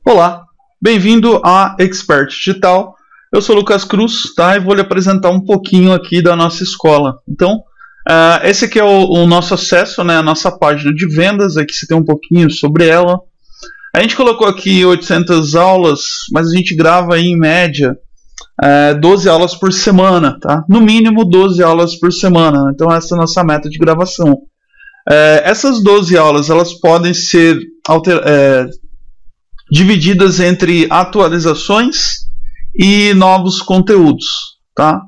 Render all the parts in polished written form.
Olá, bem-vindo a Expert Digital. Eu sou o Lucas Cruz, tá? E vou lhe apresentar um pouquinho aqui da nossa escola. Então, esse aqui é o nosso acesso, né? A nossa página de vendas. Aqui você tem um pouquinho sobre ela. A gente colocou aqui 800 aulas, mas a gente grava aí, em média 12 aulas por semana, tá? No mínimo 12 aulas por semana. Então, essa é a nossa meta de gravação. Essas 12 aulas, elas podem ser divididas entre atualizações e novos conteúdos, tá?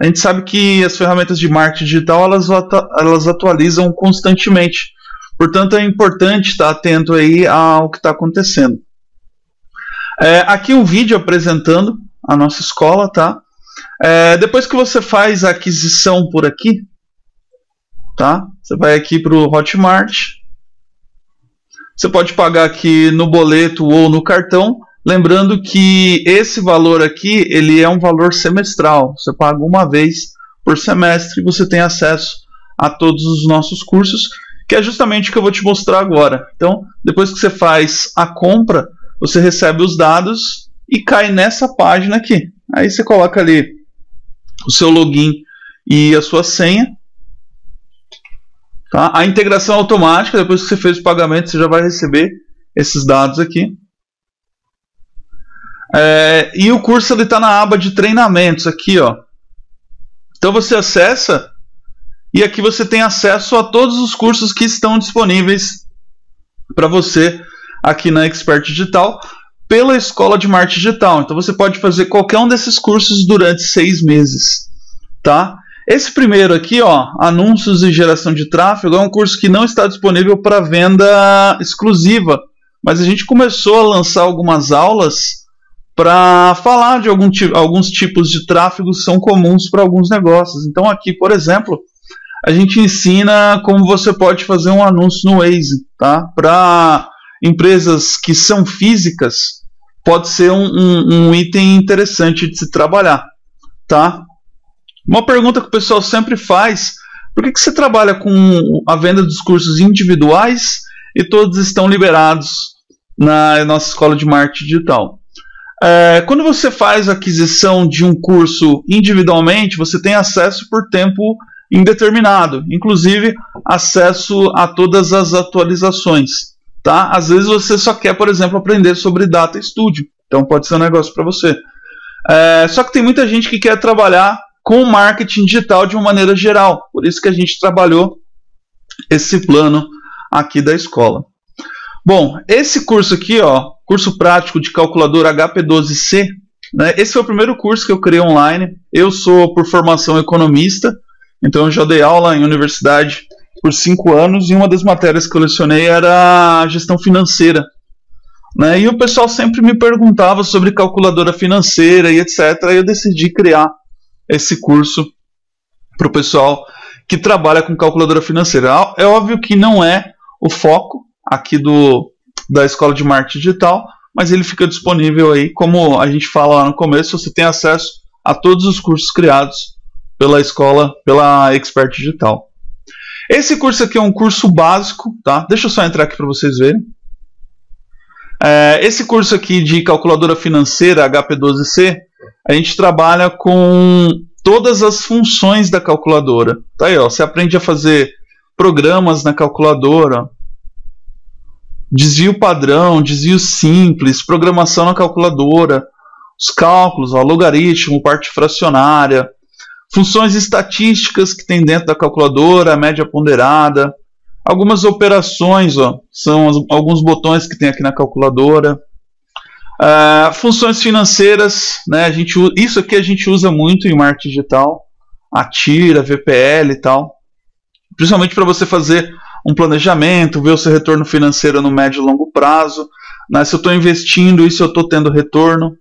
A gente sabe que as ferramentas de marketing digital elas atualizam constantemente, portanto é importante estar atento aí ao que está acontecendo. Aqui um vídeo apresentando a nossa escola, tá? Depois que você faz a aquisição por aqui, tá? Você vai aqui para o Hotmart. Você pode pagar aqui no boleto ou no cartão, lembrando que esse valor aqui, ele é um valor semestral. Você paga uma vez por semestre e você tem acesso a todos os nossos cursos, que é justamente o que eu vou te mostrar agora. Então, depois que você faz a compra, você recebe os dados e cai nessa página aqui. Aí você coloca ali o seu login e a sua senha. Tá? A integração automática, depois que você fez o pagamento, você já vai receber esses dados aqui. E o curso está na aba de treinamentos aqui, ó. Então você acessa e aqui você tem acesso a todos os cursos que estão disponíveis para você aqui na Expert Digital pela Escola de Marketing Digital. Então você pode fazer qualquer um desses cursos durante 6 meses, tá? Esse primeiro aqui, ó, anúncios e geração de tráfego, é um curso que não está disponível para venda exclusiva, mas a gente começou a lançar algumas aulas para falar de alguns tipos de tráfego que são comuns para alguns negócios. Então aqui, por exemplo, a gente ensina como você pode fazer um anúncio no Waze, tá? Para empresas que são físicas, pode ser um item interessante de se trabalhar, tá? Uma pergunta que o pessoal sempre faz: por que você trabalha com a venda dos cursos individuais e todos estão liberados na nossa escola de marketing digital? Quando você faz a aquisição de um curso individualmente, você tem acesso por tempo indeterminado, inclusive acesso a todas as atualizações, tá? Às vezes você só quer, por exemplo, aprender sobre Data Studio, então pode ser um negócio para você. Só que tem muita gente que quer trabalhar com marketing digital de uma maneira geral, por isso que a gente trabalhou esse plano aqui da escola. Bom, esse curso aqui, ó, curso prático de calculadora HP12C, né, esse foi o primeiro curso que eu criei online. Eu sou por formação economista, então eu já dei aula em universidade por 5 anos e uma das matérias que eu lecionei era a gestão financeira, né, e o pessoal sempre me perguntava sobre calculadora financeira e etc. Aí eu decidi criar esse curso para o pessoal que trabalha com calculadora financeira. É óbvio que não é o foco aqui da Escola de Marketing Digital, mas ele fica disponível aí, como a gente fala lá no começo, você tem acesso a todos os cursos criados pela escola, pela Expert Digital. Esse curso aqui é um curso básico, tá? Deixa eu só entrar aqui para vocês verem. Esse curso aqui de calculadora financeira HP12C, a gente trabalha com todas as funções da calculadora. Tá aí, ó, você aprende a fazer programas na calculadora, desvio padrão, desvio simples, programação na calculadora, os cálculos, ó, logaritmo, parte fracionária, funções estatísticas que tem dentro da calculadora, média ponderada, algumas operações, ó, são alguns botões que tem aqui na calculadora. Funções financeiras, né, isso aqui a gente usa muito em marketing digital, a tira, VPL e tal, principalmente para você fazer um planejamento, ver o seu retorno financeiro no médio e longo prazo, né, se eu estou investindo e se eu estou tendo retorno.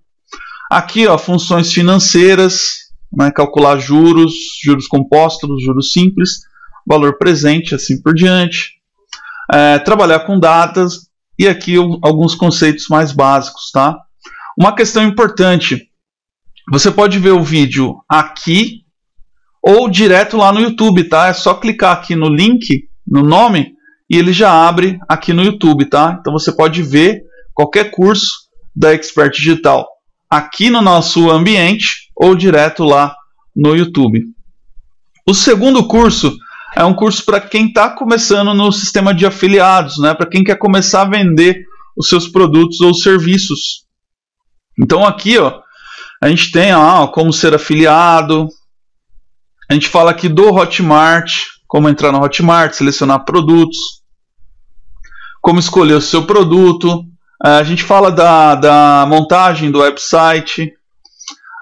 Aqui, ó, funções financeiras, né, calcular juros, juros compostos, juros simples, valor presente, assim por diante, trabalhar com datas. E aqui alguns conceitos mais básicos, tá? Uma questão importante: você pode ver o vídeo aqui ou direto lá no YouTube, tá? É só clicar aqui no link, no nome, e ele já abre aqui no YouTube, tá? Então você pode ver qualquer curso da Expert Digital aqui no nosso ambiente ou direto lá no YouTube. O segundo curso é um curso para quem está começando no sistema de afiliados, né? Para quem quer começar a vender os seus produtos ou serviços. Então aqui, ó, a gente tem como ser afiliado. A gente fala aqui do Hotmart, como entrar no Hotmart, selecionar produtos, como escolher o seu produto. A gente fala da montagem do website,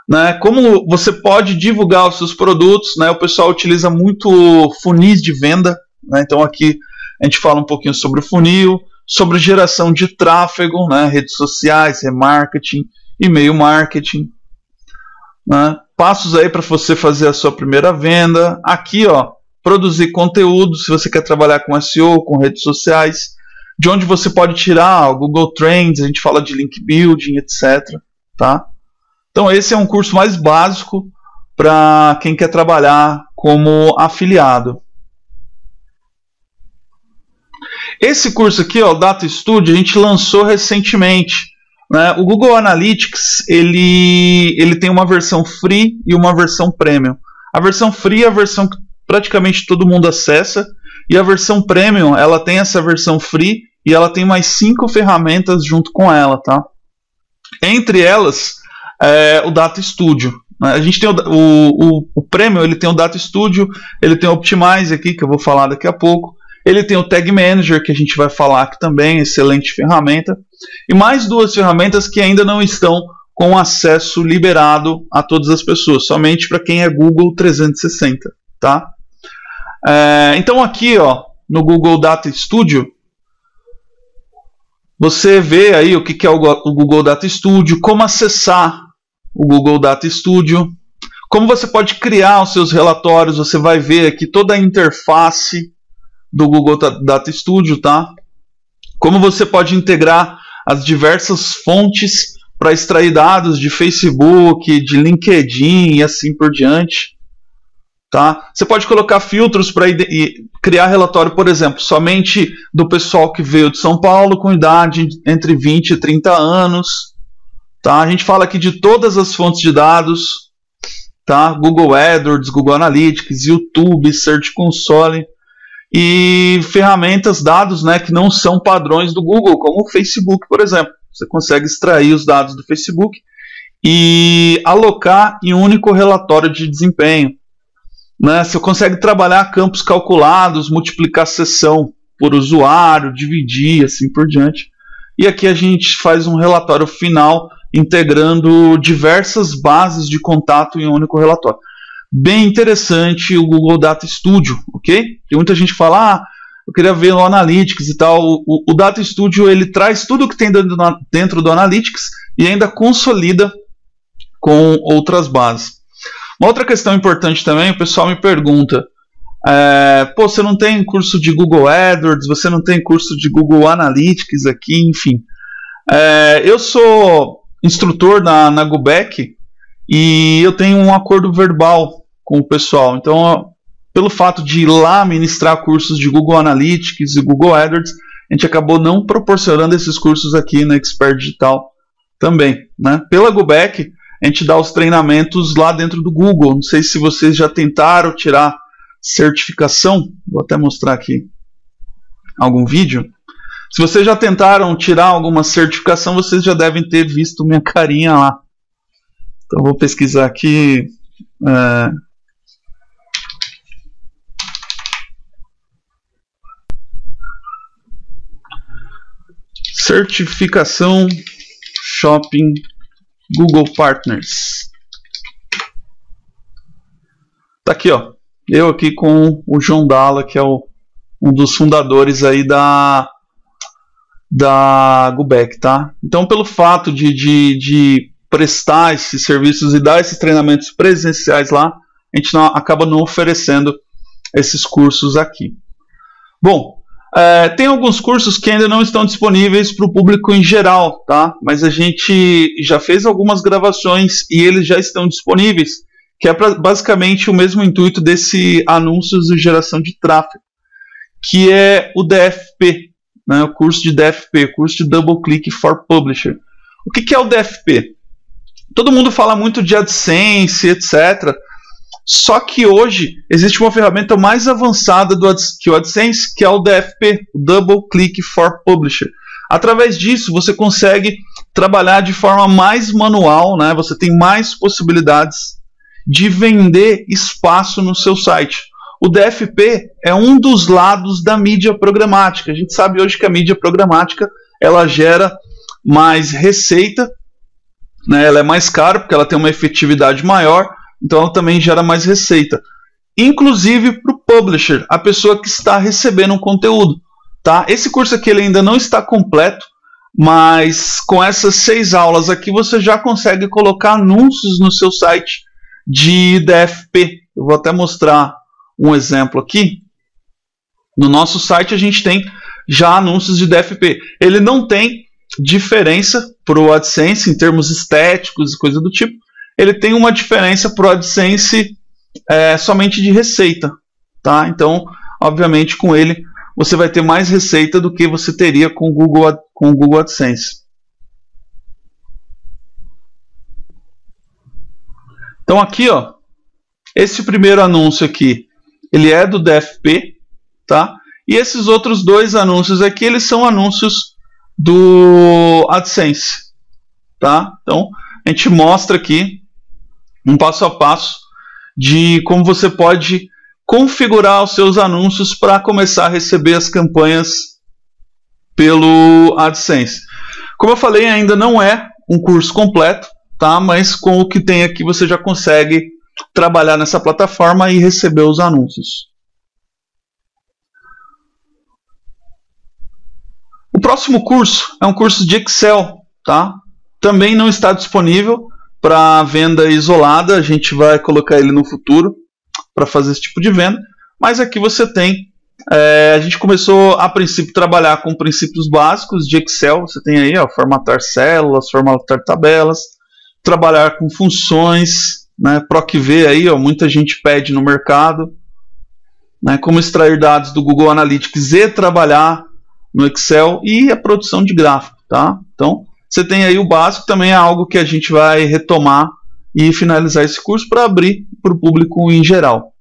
né? Como você pode divulgar os seus produtos, né? O pessoal utiliza muito funis de venda, né? Então aqui a gente fala um pouquinho sobre o funil, sobre geração de tráfego, né? Redes sociais, remarketing, e-mail marketing, né? Passos aí para você fazer a sua primeira venda. Aqui, ó, produzir conteúdo, se você quer trabalhar com SEO, com redes sociais, de onde você pode tirar o Google Trends, a gente fala de link building, etc. Tá? Então esse é um curso mais básico para quem quer trabalhar como afiliado. Esse curso aqui, ó, o Data Studio, a gente lançou recentemente, né? O Google Analytics ele tem uma versão free e uma versão premium. A versão free é a versão que praticamente todo mundo acessa, e a versão premium, ela tem essa versão free e ela tem mais 5 ferramentas junto com ela, tá? Entre elas, o Data Studio. A gente tem o premium, ele tem o Data Studio, ele tem o Optimize aqui, que eu vou falar daqui a pouco. Ele tem o Tag Manager, que a gente vai falar aqui também, excelente ferramenta. E mais 2 ferramentas que ainda não estão com acesso liberado a todas as pessoas, somente para quem é Google 360, tá? Então aqui, ó, no Google Data Studio, você vê aí o que é o Google Data Studio, como acessar o Google Data Studio, como você pode criar os seus relatórios. Você vai ver aqui toda a interface do Google Data Studio, tá? Como você pode integrar as diversas fontes para extrair dados de Facebook, de LinkedIn e assim por diante. Tá? Você pode colocar filtros para criar relatório, por exemplo, somente do pessoal que veio de São Paulo com idade entre 20 e 30 anos. Tá? A gente fala aqui de todas as fontes de dados, tá? Google AdWords, Google Analytics, YouTube, Search Console e ferramentas, dados, né, que não são padrões do Google, como o Facebook, por exemplo. Você consegue extrair os dados do Facebook e alocar em um único relatório de desempenho. Né? Você consegue trabalhar campos calculados, multiplicar sessão por usuário, dividir, assim por diante. E aqui a gente faz um relatório final integrando diversas bases de contato em um único relatório. Bem interessante o Google Data Studio, ok? Tem muita gente que fala, eu queria ver o Analytics e tal. O Data Studio, ele traz tudo o que tem dentro do Analytics e ainda consolida com outras bases. Uma outra questão importante também, o pessoal me pergunta, você não tem curso de Google AdWords, você não tem curso de Google Analytics aqui, enfim. Eu sou instrutor na GUBEC e eu tenho um acordo verbal com o pessoal. Então, pelo fato de ir lá ministrar cursos de Google Analytics e Google AdWords, a gente acabou não proporcionando esses cursos aqui na Expert Digital também, né? Pela GUBEC, a gente dá os treinamentos lá dentro do Google. Não sei se vocês já tentaram tirar certificação. Vou até mostrar aqui algum vídeo. Se vocês já tentaram tirar alguma certificação, vocês já devem ter visto minha carinha lá. Então vou pesquisar aqui. Certificação Shopping Google Partners. Tá aqui, ó. Eu aqui com o João Dalla, que é um dos fundadores aí da GUBEC, tá? Então, pelo fato de prestar esses serviços e dar esses treinamentos presenciais lá, a gente acaba não oferecendo esses cursos aqui. Bom, tem alguns cursos que ainda não estão disponíveis para o público em geral, tá? Mas a gente já fez algumas gravações e eles já estão disponíveis, que é basicamente o mesmo intuito desse anúncios e geração de tráfego, que é o DFP, né? O curso de DFP, curso de Double Click for Publisher. O que é o DFP? Todo mundo fala muito de AdSense, etc. Só que hoje existe uma ferramenta mais avançada que o AdSense, que é o DFP, o Double Click for Publisher. Através disso, você consegue trabalhar de forma mais manual, né? Você tem mais possibilidades de vender espaço no seu site. O DFP é um dos lados da mídia programática. A gente sabe hoje que a mídia programática ela gera mais receita, né? Ela é mais cara porque ela tem uma efetividade maior, então ela também gera mais receita. Inclusive para o publisher, a pessoa que está recebendo um conteúdo. Tá? Esse curso aqui ele ainda não está completo, mas com essas 6 aulas aqui você já consegue colocar anúncios no seu site de DFP. Eu vou até mostrar um exemplo aqui. No nosso site a gente tem já anúncios de DFP. Ele não tem diferença para o AdSense em termos estéticos e coisa do tipo. Ele tem uma diferença para o AdSense somente de receita. Tá? Então, obviamente, com ele você vai ter mais receita do que você teria com o Google AdSense. Então aqui, ó, esse primeiro anúncio aqui, ele é do DFP, tá? E esses outros 2 anúncios aqui, eles são anúncios do AdSense, tá? Então a gente mostra aqui um passo a passo de como você pode configurar os seus anúncios para começar a receber as campanhas pelo AdSense. Como eu falei, ainda não é um curso completo, tá? Mas com o que tem aqui você já consegue trabalhar nessa plataforma e receber os anúncios. O próximo curso é um curso de Excel, tá? Também não está disponível para venda isolada, a gente vai colocar ele no futuro para fazer esse tipo de venda, mas aqui você tem, a gente começou a princípio trabalhar com princípios básicos de Excel, você tem aí, ó, formatar células, formatar tabelas, trabalhar com funções, né, PROC-V aí, ó, muita gente pede no mercado, né, como extrair dados do Google Analytics e trabalhar no Excel e a produção de gráfico, tá? Então, você tem aí o básico, também é algo que a gente vai retomar e finalizar esse curso para abrir para o público em geral.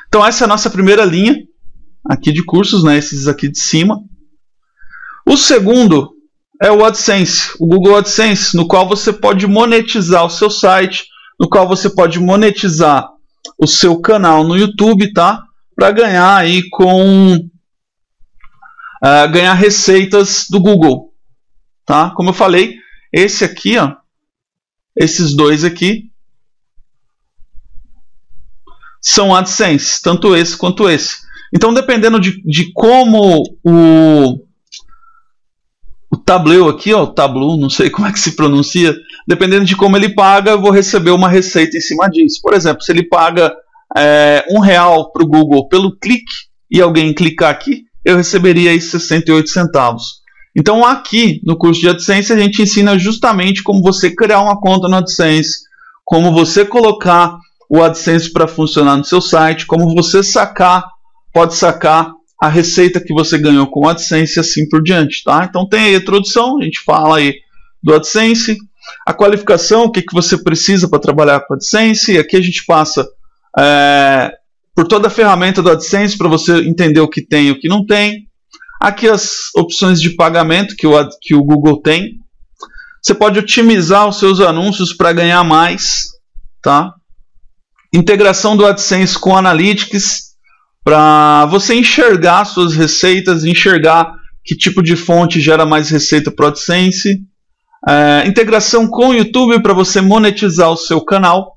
Então essa é a nossa primeira linha aqui de cursos, né, esses aqui de cima. O segundo é o AdSense, o Google AdSense, no qual você pode monetizar o seu site, no qual você pode monetizar o seu canal no YouTube, tá? Para ganhar aí ganhar receitas do Google, tá? Como eu falei, esse aqui, ó, esses 2 aqui são AdSense, tanto esse quanto esse. Então, dependendo de como o Tableau aqui, ó, o Tableau, não sei como é que se pronuncia, dependendo de como ele paga, eu vou receber uma receita em cima disso. Por exemplo, se ele paga R$1 para o Google pelo clique e alguém clicar aqui, eu receberia aí 68 centavos. Então aqui no curso de AdSense a gente ensina justamente como você criar uma conta no AdSense, como você colocar o AdSense para funcionar no seu site, como você pode sacar a receita que você ganhou com o AdSense e assim por diante, tá? Então tem aí a introdução, a gente fala aí do AdSense, a qualificação, o que você precisa para trabalhar com o AdSense, aqui a gente passa por toda a ferramenta do AdSense para você entender o que tem e o que não tem. Aqui as opções de pagamento que o Google tem. Você pode otimizar os seus anúncios para ganhar mais, tá? Integração do AdSense com Analytics para você enxergar suas receitas, enxergar que tipo de fonte gera mais receita para o AdSense. Integração com o YouTube para você monetizar o seu canal.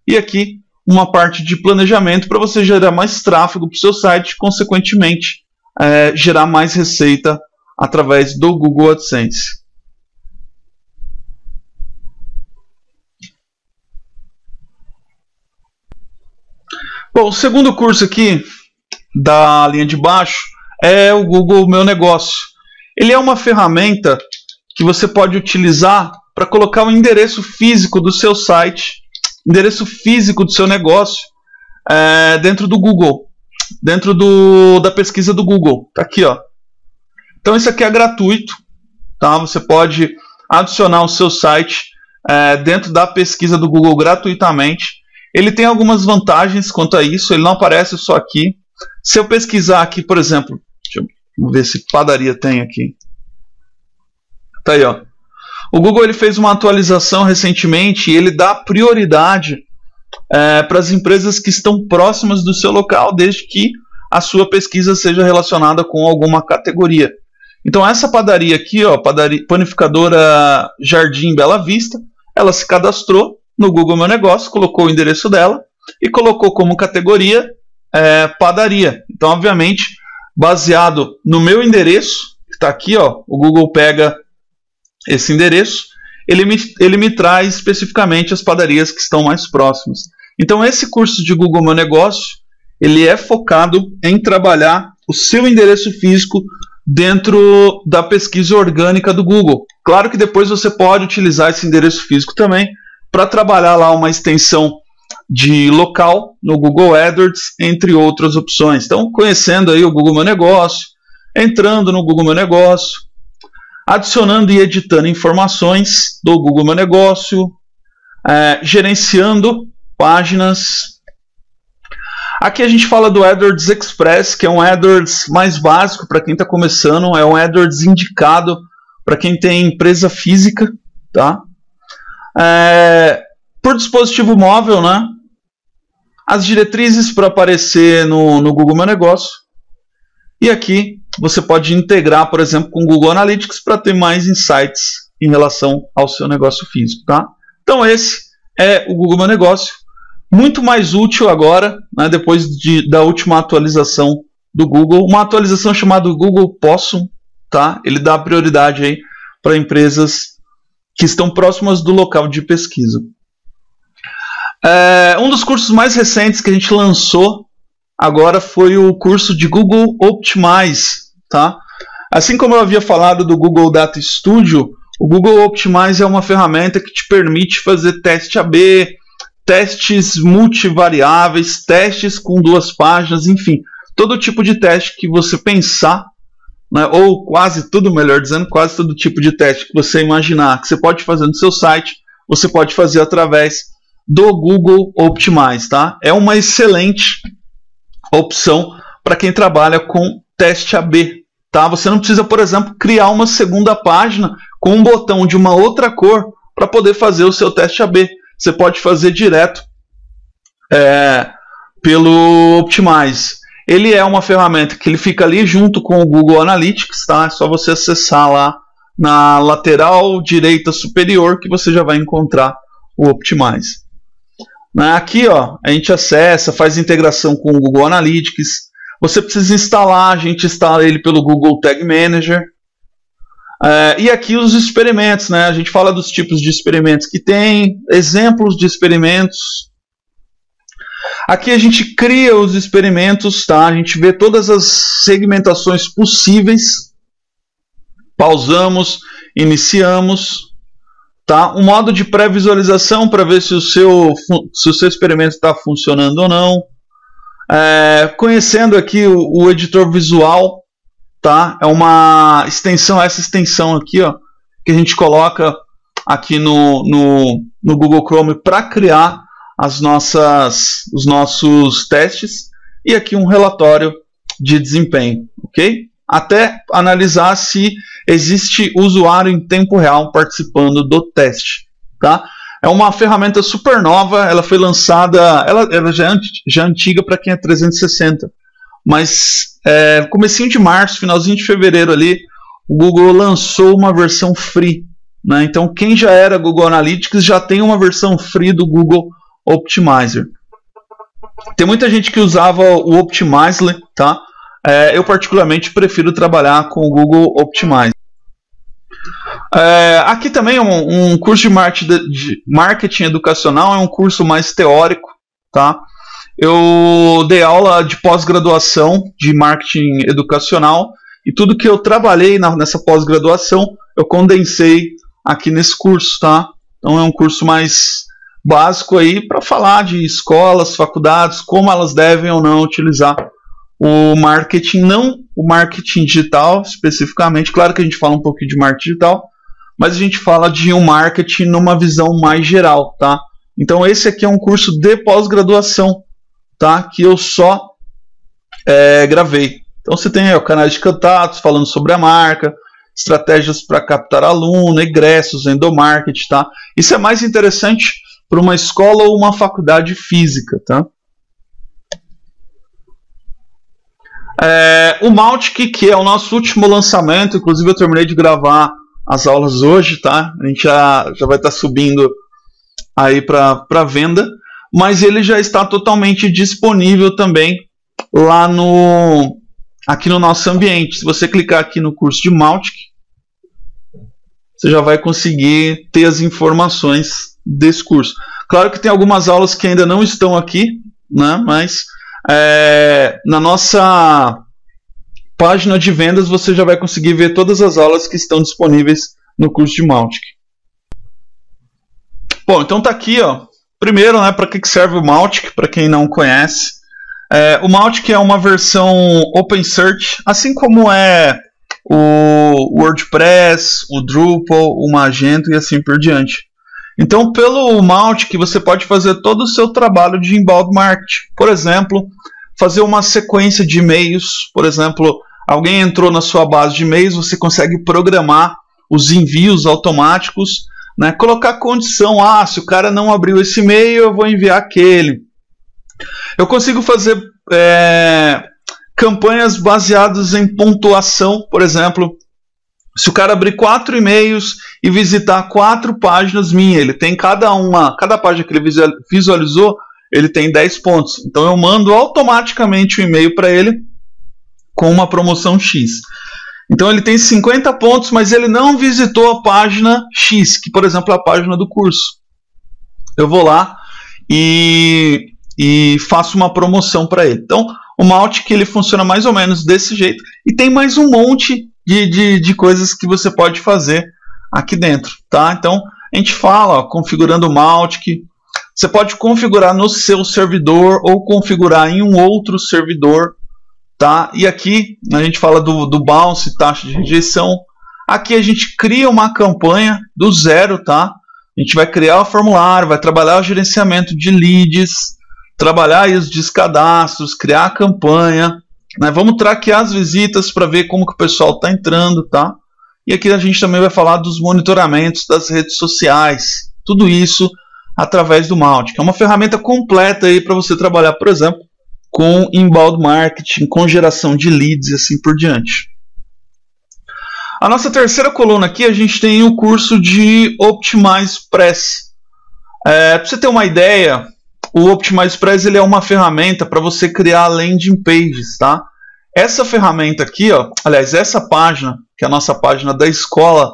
E aqui uma parte de planejamento para você gerar mais tráfego para o seu site, consequentemente gerar mais receita através do Google AdSense. Bom, o segundo curso aqui da linha de baixo é o Google Meu Negócio. Ele é uma ferramenta que você pode utilizar para colocar o endereço físico do seu site, endereço físico do seu negócio dentro do Google, dentro da pesquisa do Google. Tá aqui, ó. Então isso aqui é gratuito, tá? Você pode adicionar o seu site dentro da pesquisa do Google gratuitamente. Ele tem algumas vantagens quanto a isso, ele não aparece só aqui. Se eu pesquisar aqui, por exemplo, vamos ver se padaria tem aqui. Tá aí, ó. O Google ele fez uma atualização recentemente e ele dá prioridade para as empresas que estão próximas do seu local, desde que a sua pesquisa seja relacionada com alguma categoria. Então essa padaria aqui, ó, panificadora Jardim Bela Vista, ela se cadastrou no Google Meu Negócio, colocou o endereço dela e colocou como categoria padaria. Então, obviamente, baseado no meu endereço, que está aqui, ó, o Google pega esse endereço, ele me traz especificamente as padarias que estão mais próximas. Então, esse curso de Google Meu Negócio, ele é focado em trabalhar o seu endereço físico dentro da pesquisa orgânica do Google. Claro que depois você pode utilizar esse endereço físico também para trabalhar lá uma extensão de local no Google AdWords, entre outras opções. Então, conhecendo aí o Google Meu Negócio, entrando no Google Meu Negócio, adicionando e editando informações do Google Meu Negócio, gerenciando páginas. Aqui a gente fala do AdWords Express, que é um AdWords mais básico para quem está começando, é um AdWords indicado para quem tem empresa física, tá? Por dispositivo móvel, né? As diretrizes para aparecer no Google Meu Negócio. E aqui você pode integrar, por exemplo, com o Google Analytics para ter mais insights em relação ao seu negócio físico, tá? Então esse é o Google Meu Negócio. Muito mais útil agora, né, depois da última atualização do Google, uma atualização chamada Google Possum, tá? Ele dá prioridade aí para empresas que estão próximas do local de pesquisa. Um dos cursos mais recentes que a gente lançou agora foi o curso de Google Optimize, tá? Assim como eu havia falado do Google Data Studio, o Google Optimize é uma ferramenta que te permite fazer teste AB, testes multivariáveis, testes com 2 páginas, enfim, todo tipo de teste que você pensar, né, ou quase tudo, melhor dizendo, quase todo tipo de teste que você imaginar que você pode fazer no seu site, você pode fazer através do Google Optimize, tá? É uma excelente opção para quem trabalha com teste AB, tá? Você não precisa, por exemplo, criar uma segunda página com um botão de uma outra cor para poder fazer o seu teste AB. Você pode fazer direto pelo Optimize. Ele é uma ferramenta que ele fica ali junto com o Google Analytics, tá? É só você acessar lá na lateral direita superior que você já vai encontrar o Optimize. Aqui, ó, a gente acessa, faz integração com o Google Analytics. Você precisa instalar, a gente instala ele pelo Google Tag Manager. E aqui os experimentos, né? A gente fala dos tipos de experimentos que tem, exemplos de experimentos. Aqui a gente cria os experimentos, tá? A gente vê todas as segmentações possíveis. Pausamos, iniciamos. Tá? Um modo de pré-visualização para ver se o seu experimento está funcionando ou não. Conhecendo aqui o editor visual, tá? É uma extensão, essa extensão aqui, ó, que a gente coloca aqui no Google Chrome para criar os nossos testes. E aqui um relatório de desempenho, ok? Até analisar se existe usuário em tempo real participando do teste, tá? É uma ferramenta super nova, ela foi lançada, ela já é antiga para quem é 360, mas comecinho de março, finalzinho de fevereiro ali, o Google lançou uma versão free, né? Então quem já era Google Analytics já tem uma versão free do Google Optimizer. Tem muita gente que usava o Optimizely, tá? Eu particularmente prefiro trabalhar com o Google Optimize. Aqui também um curso de marketing educacional, é um curso mais teórico, tá? Eu dei aula de pós-graduação de marketing educacional e tudo que eu trabalhei nessa pós-graduação eu condensei aqui nesse curso, tá? Então é um curso mais básico aí para falar de escolas, faculdades, como elas devem ou não utilizar o marketing, não o marketing digital especificamente. Claro que a gente fala um pouquinho de marketing digital, mas a gente fala de um marketing numa visão mais geral, tá? Então esse aqui é um curso de pós-graduação, tá? Que eu só gravei. Então você tem aí o canal de contatos falando sobre a marca, estratégias para captar aluno, egressos, endomarketing, tá? Isso é mais interessante para uma escola ou uma faculdade física, tá? O Mautic, que é o nosso último lançamento, inclusive eu terminei de gravar as aulas hoje, tá? A gente já vai estar subindo aí para venda, mas ele já está totalmente disponível também lá aqui no nosso ambiente. Se você clicar aqui no curso de Mautic, você já vai conseguir ter as informações desse curso. Claro que tem algumas aulas que ainda não estão aqui, né? Mas na nossa página de vendas você já vai conseguir ver todas as aulas que estão disponíveis no curso de Mautic. Bom, então tá aqui, ó. Primeiro, né, para que serve o Mautic, para quem não conhece. O Mautic é uma versão OpenSearch, assim como é o WordPress, o Drupal, o Magento e assim por diante. Então, pelo Mautic, você pode fazer todo o seu trabalho de inbound marketing. Por exemplo, fazer uma sequência de e-mails. Por exemplo, alguém entrou na sua base de e-mails, você consegue programar os envios automáticos, né? Colocar condição, se o cara não abriu esse e-mail, eu vou enviar aquele. Eu consigo fazer campanhas baseadas em pontuação. Por exemplo, se o cara abrir 4 e-mails e visitar 4 páginas minhas, ele tem cada página que ele visualizou, ele tem 10 pontos. Então eu mando automaticamente o e-mail para ele com uma promoção X. Então ele tem 50 pontos, mas ele não visitou a página X, que por exemplo é a página do curso. Eu vou lá e faço uma promoção para ele. Então o Mautic, ele funciona mais ou menos desse jeito. E tem mais um monte de coisas que você pode fazer aqui dentro, tá? Então a gente fala, configurando o Mautic. Você pode configurar no seu servidor ou configurar em um outro servidor, tá? E aqui a gente fala do bounce, taxa de rejeição. Aqui a gente cria uma campanha do zero, tá? A gente vai criar o formulário, vai trabalhar o gerenciamento de leads, trabalhar aí os descadastros, criar a campanha, né? Vamos traquear as visitas para ver como que o pessoal está entrando, tá? E aqui a gente também vai falar dos monitoramentos das redes sociais, tudo isso através do Mautic. É uma ferramenta completa aí para você trabalhar, por exemplo, com inbound marketing, com geração de leads e assim por diante. A nossa terceira coluna aqui, a gente tem o curso de OptimizePress. Para você ter uma ideia, o OptimizePress, ele é uma ferramenta para você criar landing pages, tá? Essa ferramenta aqui, ó, aliás, essa página, que é a nossa página da escola,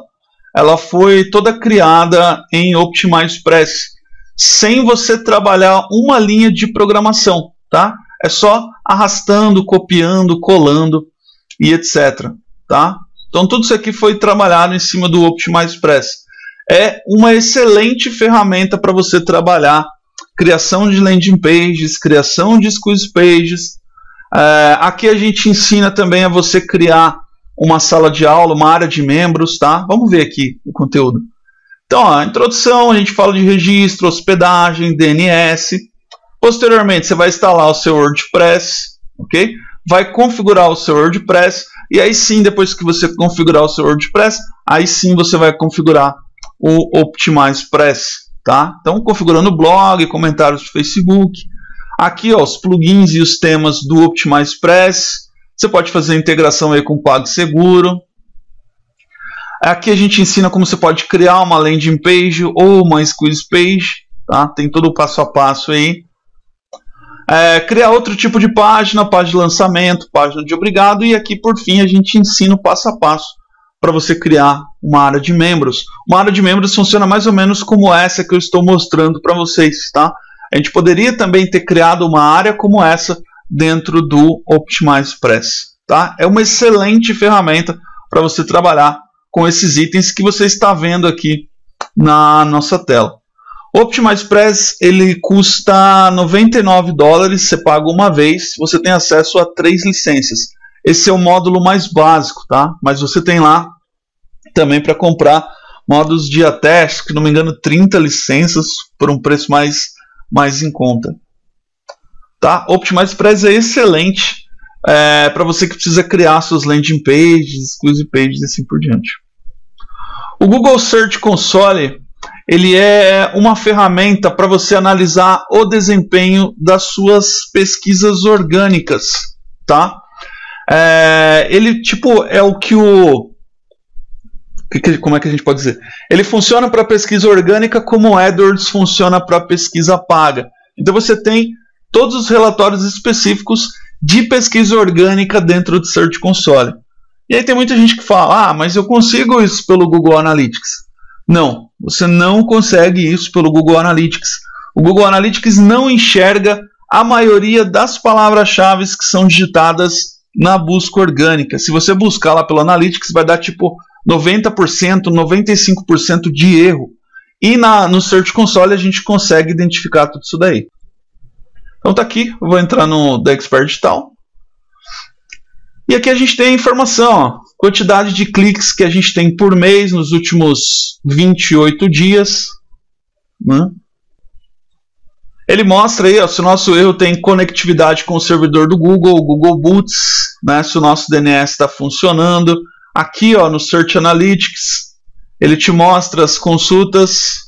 ela foi toda criada em OptimizePress, sem você trabalhar uma linha de programação, tá? É só arrastando, copiando, colando e etc, tá? Então tudo isso aqui foi trabalhado em cima do OptimizePress. É uma excelente ferramenta para você trabalhar criação de landing pages, criação de squeeze pages. Aqui a gente ensina também a você criar uma sala de aula, uma área de membros, tá? Vamos ver aqui o conteúdo. Então, a introdução, a gente fala de registro, hospedagem, DNS. Posteriormente, você vai instalar o seu WordPress, ok? Vai configurar o seu WordPress e aí sim, depois que você configurar o seu WordPress, aí sim você vai configurar o OptimizePress, tá? Então, configurando o blog, comentários do Facebook. Aqui, ó, os plugins e os temas do OptimizePress. Você pode fazer integração aí com o PagSeguro. Aqui a gente ensina como você pode criar uma landing page ou uma squeeze page, tá? Tem todo o passo a passo aí. Criar outro tipo de página de lançamento, página de obrigado, e aqui por fim a gente ensina o passo a passo para você criar uma área de membros. Uma área de membros funciona mais ou menos como essa que eu estou mostrando para vocês, tá? A gente poderia também ter criado uma área como essa dentro do OptimizePress, tá? É uma excelente ferramenta para você trabalhar com esses itens que você está vendo aqui na nossa tela. O OptimizePress ele custa $99, você paga uma vez, você tem acesso a 3 licenças. Esse é o módulo mais básico, tá? Mas você tem lá também para comprar módulos de até, se não me engano, 30 licenças por um preço mais em conta. Tá? OptimizePress é excelente para você que precisa criar suas landing pages, exclusive pages e assim por diante. O Google Search Console ele é uma ferramenta para você analisar o desempenho das suas pesquisas orgânicas, tá? Ele tipo é o que como é que a gente pode dizer? Ele funciona para pesquisa orgânica como o AdWords funciona para pesquisa paga. Então você tem todos os relatórios específicos de pesquisa orgânica dentro do Search Console. E aí tem muita gente que fala, mas eu consigo isso pelo Google Analytics. Não, você não consegue isso pelo Google Analytics. O Google Analytics não enxerga a maioria das palavras-chave que são digitadas na busca orgânica. Se você buscar lá pelo Analytics, vai dar tipo 90%, 95% de erro. E no Search Console a gente consegue identificar tudo isso daí. Então tá aqui, eu vou entrar no da Expert Digital. E aqui a gente tem a informação, ó, quantidade de cliques que a gente tem por mês nos últimos 28 dias. Né? Ele mostra aí ó, se o nosso erro tem conectividade com o servidor do Google, o Google Boots, né, se o nosso DNS está funcionando. Aqui ó, no Search Analytics, ele te mostra as consultas,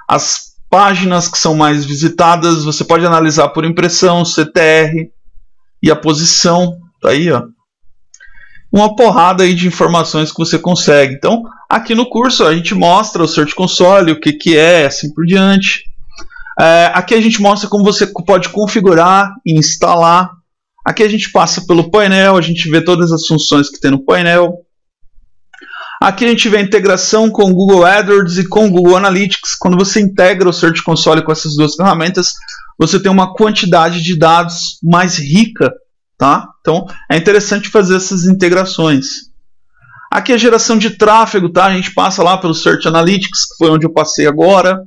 as páginas que são mais visitadas. Você pode analisar por impressão, CTR e a posição. Tá aí, ó. Uma porrada aí de informações que você consegue. Então, aqui no curso a gente mostra o Search Console, o que é, assim por diante. Aqui a gente mostra como você pode configurar e instalar. Aqui a gente passa pelo painel, a gente vê todas as funções que tem no painel. Aqui a gente vê a integração com o Google AdWords e com o Google Analytics. Quando você integra o Search Console com essas duas ferramentas, você tem uma quantidade de dados mais rica. Tá? Então é interessante fazer essas integrações. Aqui a geração de tráfego, tá? A gente passa lá pelo Search Analytics, que foi onde eu passei agora.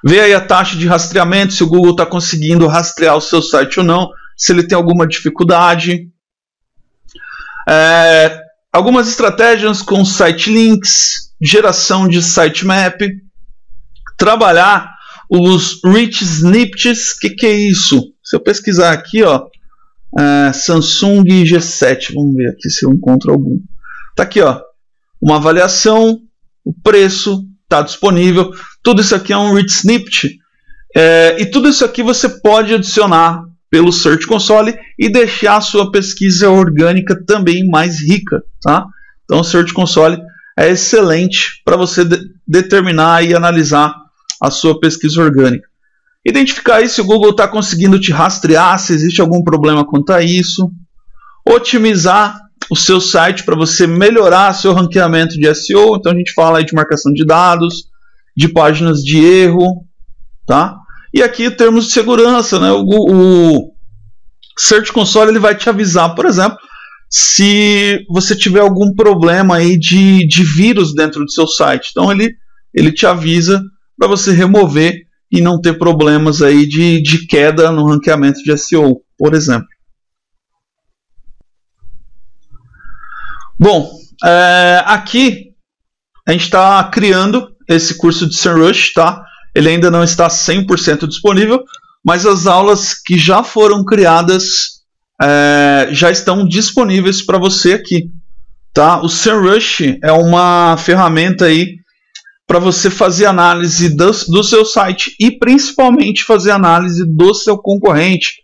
Vê aí a taxa de rastreamento, se o Google está conseguindo rastrear o seu site ou não, se ele tem alguma dificuldade. Algumas estratégias com site links, geração de sitemap, trabalhar os rich snippets. Que é isso? Se eu pesquisar aqui, ó, Samsung G7, vamos ver aqui se eu encontro algum. Tá aqui, ó, uma avaliação, o preço está disponível. Tudo isso aqui é um rich snippet, e tudo isso aqui você pode adicionar pelo Search Console e deixar a sua pesquisa orgânica também mais rica, tá? Então o Search Console é excelente para você determinar e analisar a sua pesquisa orgânica. Identificar aí se o Google está conseguindo te rastrear, se existe algum problema quanto a isso. Otimizar o seu site para você melhorar seu ranqueamento de SEO. Então a gente fala aí de marcação de dados, de páginas de erro, tá? E aqui termos de segurança, né? O Search Console ele vai te avisar, por exemplo, se você tiver algum problema aí de vírus dentro do seu site. Então ele te avisa para você remover e não ter problemas aí de queda no ranqueamento de SEO, por exemplo. Bom, aqui a gente está criando esse curso de SEMrush, tá? Ele ainda não está 100% disponível, mas as aulas que já foram criadas já estão disponíveis para você aqui, tá? O SEMrush é uma ferramenta aí para você fazer análise do seu site e principalmente fazer análise do seu concorrente.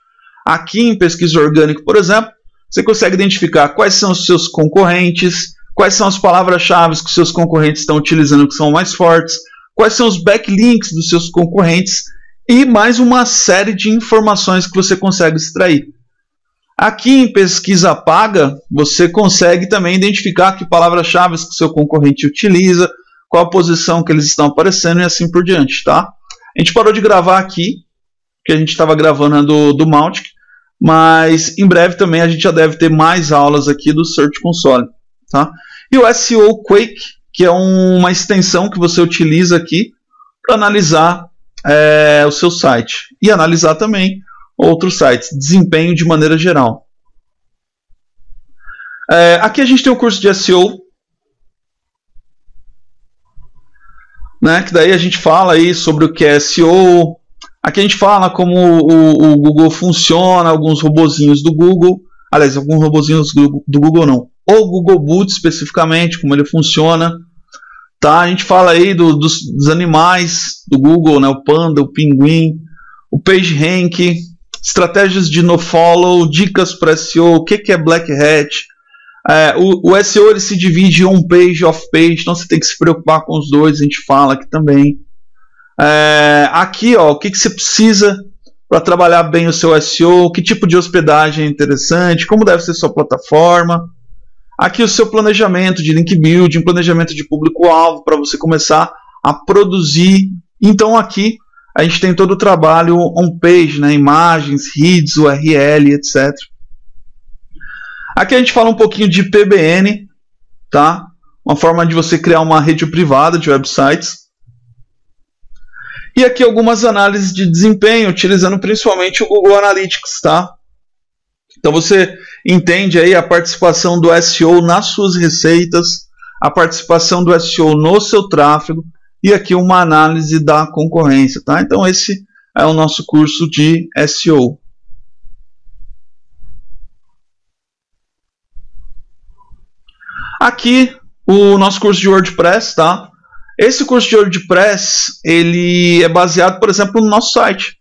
Aqui em pesquisa orgânica, por exemplo, você consegue identificar quais são os seus concorrentes, quais são as palavras-chave que os seus concorrentes estão utilizando que são mais fortes, quais são os backlinks dos seus concorrentes e mais uma série de informações que você consegue extrair. Aqui em pesquisa paga, você consegue também identificar que palavras-chave que o seu concorrente utiliza, qual a posição que eles estão aparecendo e assim por diante, tá? A gente parou de gravar aqui, porque a gente estava gravando do Mautic, mas em breve também a gente já deve ter mais aulas aqui do Search Console, tá? E o SEO Quake, que é uma extensão que você utiliza aqui para analisar o seu site e analisar também outros sites, desempenho de maneira geral. Aqui a gente tem o curso de SEO, né, que daí a gente fala aí sobre o que é SEO. Aqui a gente fala como o Google funciona, alguns robozinhos do Google, aliás, alguns robozinhos do Google não, o Google Boot especificamente, como ele funciona. Tá? A gente fala aí dos animais do Google, né, o panda, o pinguim, o PageRank, estratégias de nofollow, dicas para SEO, o que é Black Hat. O SEO ele se divide em on-page e off-page, então você tem que se preocupar com os dois, a gente fala aqui também. Aqui, ó, o que você precisa para trabalhar bem o seu SEO, que tipo de hospedagem é interessante, como deve ser sua plataforma. Aqui o seu planejamento de link building, planejamento de público-alvo para você começar a produzir. Então aqui a gente tem todo o trabalho on-page, né, imagens, reads, URL, etc. Aqui a gente fala um pouquinho de PBN, tá? Uma forma de você criar uma rede privada de websites. E aqui algumas análises de desempenho, utilizando principalmente o Google Analytics, tá? Então você entende aí a participação do SEO nas suas receitas, a participação do SEO no seu tráfego e aqui uma análise da concorrência, tá? Então esse é o nosso curso de SEO. Aqui o nosso curso de WordPress, tá? Esse curso de WordPress, ele é baseado, por exemplo, no nosso site.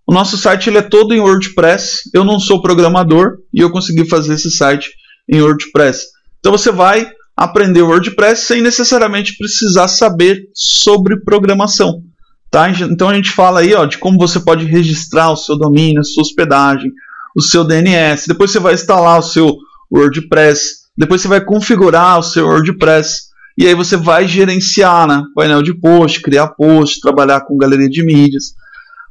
O nosso site ele é todo em WordPress. Eu não sou programador e eu consegui fazer esse site em WordPress. Então você vai aprender WordPress sem necessariamente precisar saber sobre programação, tá? Então a gente fala aí, ó, de como você pode registrar o seu domínio, a sua hospedagem, o seu DNS. Depois você vai instalar o seu WordPress. Depois você vai configurar o seu WordPress. E aí você vai gerenciar, né, painel de post, criar post, trabalhar com galeria de mídias.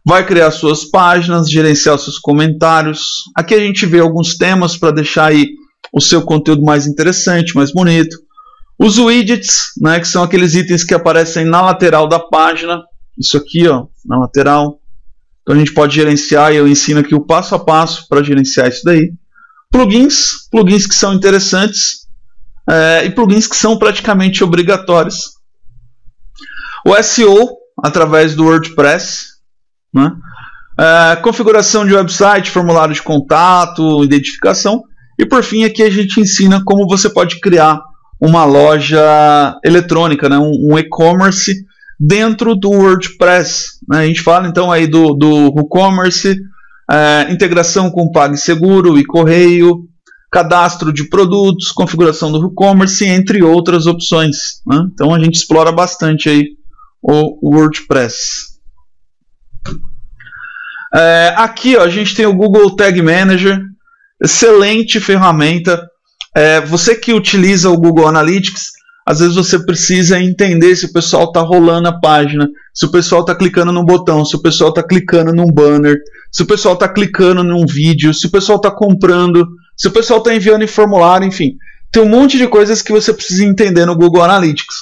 Vai criar suas páginas, gerenciar os seus comentários. Aqui a gente vê alguns temas para deixar aí o seu conteúdo mais interessante, mais bonito. Os widgets, né, que são aqueles itens que aparecem na lateral da página. Isso aqui, ó, na lateral. Então a gente pode gerenciar e eu ensino aqui o passo a passo para gerenciar isso daí. Plugins que são interessantes e plugins que são praticamente obrigatórios. O SEO através do WordPress, né? Configuração de website, formulário de contato, identificação. E por fim aqui a gente ensina como você pode criar uma loja eletrônica, né? um e-commerce dentro do WordPress, né? A gente fala então aí do WooCommerce, integração com PagSeguro e correio, cadastro de produtos, configuração do WooCommerce, entre outras opções, né? Então a gente explora bastante aí o WordPress. Aqui ó, a gente tem o Google Tag Manager, excelente ferramenta. Você que utiliza o Google Analytics, às vezes você precisa entender se o pessoal está rolando a página, se o pessoal está clicando num botão, se o pessoal está clicando num banner, se o pessoal está clicando num vídeo, se o pessoal está comprando, se o pessoal está enviando em formulário, enfim. Tem um monte de coisas que você precisa entender no Google Analytics.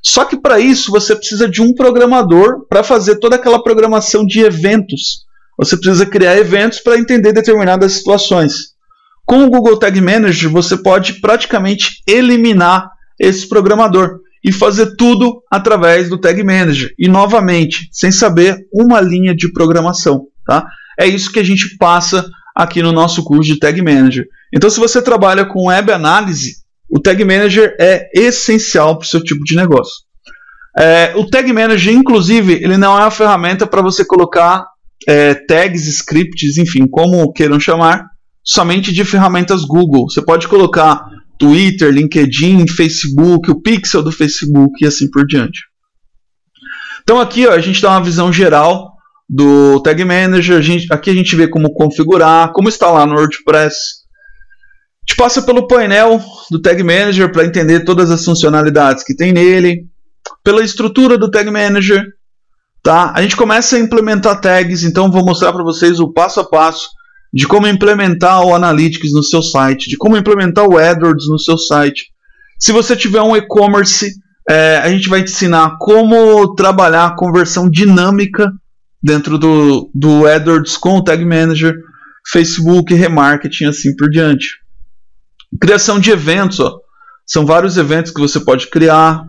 Só que para isso você precisa de um programador para fazer toda aquela programação de eventos. Você precisa criar eventos para entender determinadas situações. Com o Google Tag Manager você pode praticamente eliminar esse programador e fazer tudo através do Tag Manager. E novamente, sem saber uma linha de programação, tá? É isso que a gente passa aqui no nosso curso de Tag Manager. Então se você trabalha com web análise, o Tag Manager é essencial para o seu tipo de negócio. O Tag Manager, inclusive, ele não é uma ferramenta para você colocar tags, scripts, enfim, como queiram chamar, somente de ferramentas Google. Você pode colocar Twitter, LinkedIn, Facebook, o pixel do Facebook e assim por diante. Então aqui ó, a gente dá uma visão geral do Tag Manager. Aqui a gente vê como configurar, como instalar no WordPress. A gente passa pelo painel do Tag Manager para entender todas as funcionalidades que tem nele, pela estrutura do Tag Manager, tá? A gente começa a implementar tags, então vou mostrar para vocês o passo a passo de como implementar o Analytics no seu site, de como implementar o AdWords no seu site. Se você tiver um e-commerce, A gente vai te ensinar como trabalhar a conversão dinâmica dentro do AdWords com o Tag Manager, Facebook, remarketing, assim por diante. Criação de eventos, ó. São vários eventos que você pode criar.